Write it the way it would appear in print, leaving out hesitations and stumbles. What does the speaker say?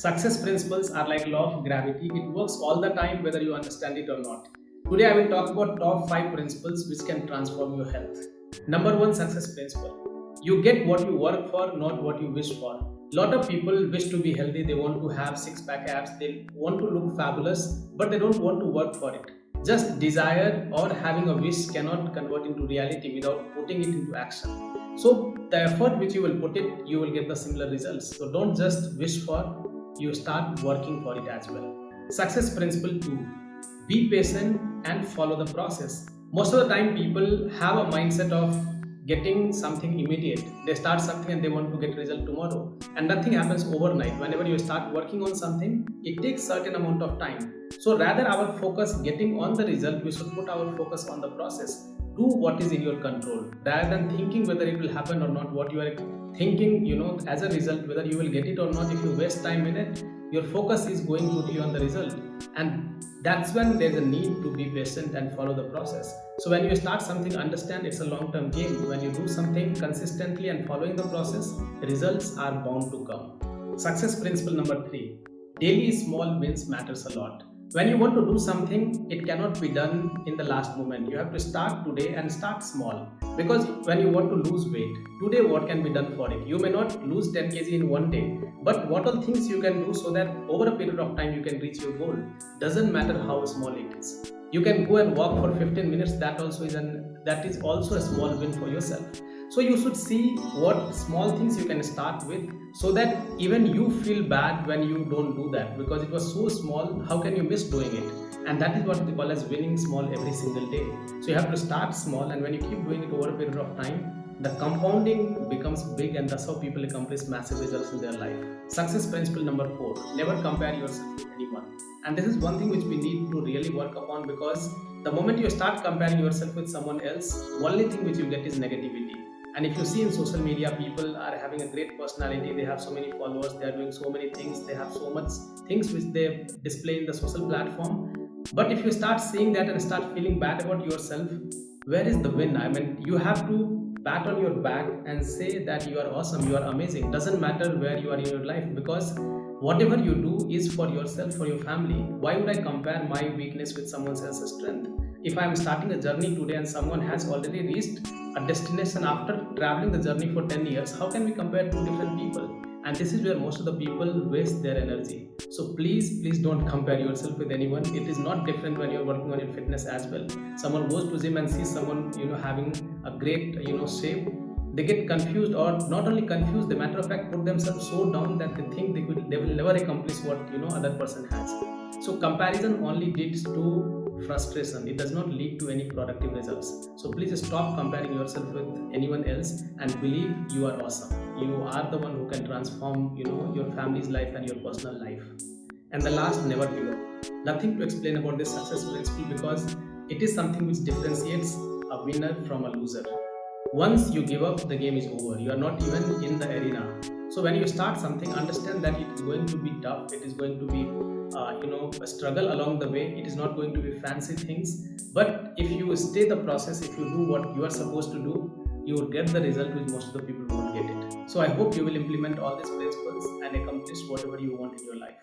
Success principles are like law of gravity. It works all the time whether you understand it or not. Today I will talk about top 5 principles which can transform your health. Number 1 success principle. You get what you work for, not what you wish for. Lot of people wish to be healthy, they want to have six pack abs, they want to look fabulous, but they don't want to work for it. Just desire or having a wish cannot convert into reality without putting it into action. So the effort which you will put it, you will get the similar results. So don't just wish for, you start working for it as well. Success principle 2. Be patient and follow the process. Most of the time, people have a mindset of getting something immediate. They start something and they want to get result tomorrow, and nothing happens overnight. Whenever you start working on something, it takes certain amount of time. So rather our focus getting on the result, we should put our focus on the process. Do what is in your control rather than thinking whether it will happen or not. What you are thinking, as a result, whether you will get it or not, if you waste time in it, your focus is going to be on the result, and that's when there's a need to be patient and follow the process. So when you start something, understand it's a long term game. When you do something consistently and following the process, results are bound to come. Success principle number 3. Daily small wins matters a lot. When you want to do something, it cannot be done in the last moment. You have to start today and start small. Because when you want to lose weight, today what can be done for it? You may not lose 10 kg in one day, but what are things you can do so that over a period of time you can reach your goal? Doesn't matter how small it is. You can go and walk for 15 minutes. That is also a small win for yourself. So you should see what small things you can start with, so that even you feel bad when you don't do that, because it was so small. How can you miss doing it? And that is what they call as winning small every single day. So you have to start small, and when you keep doing it over a period of time, the compounding becomes big, and that's how people accomplish massive results in their life. Success principle number 4. Never compare yourself with anyone. And this is one thing which we need to really work upon, because the moment you start comparing yourself with someone else, only thing which you get is negativity. And if you see in social media, people are having a great personality, they have so many followers, they are doing so many things, they have so much things which they display in the social platform. But if you start seeing that and start feeling bad about yourself, where is the win? I mean, you have to pat on your back and say that you are awesome, you are amazing. Doesn't matter where you are in your life, because whatever you do is for yourself, for your family. Why would I compare my weakness with someone else's strength? If I am starting a journey today and someone has already reached a destination after traveling the journey for 10 years, how can we compare two different people? And this is where most of the people waste their energy. So please don't compare yourself with anyone. It is not different when you're working on your fitness as well. Someone goes to gym and sees someone having a great shape, they get confused, or not only confused, they matter of fact put themselves so down that they think they will never accomplish what other person has. So comparison only leads to frustration. It does not lead to any productive results. So please stop comparing yourself with anyone else and believe you are awesome. You are the one who can transform your family's life and your personal life. And the last, never give up. Nothing to explain about this success principle, because it is something which differentiates a winner from a loser. Once you give up, the game is over. You are not even in the arena. So when you start something, understand that it is going to be tough. It is going to be a struggle along the way. It is not going to be fancy things, but if you stay the process, if you do what you are supposed to do, you will get the result which most of the people won't get it. So I hope you will implement all these principles and accomplish whatever you want in your life.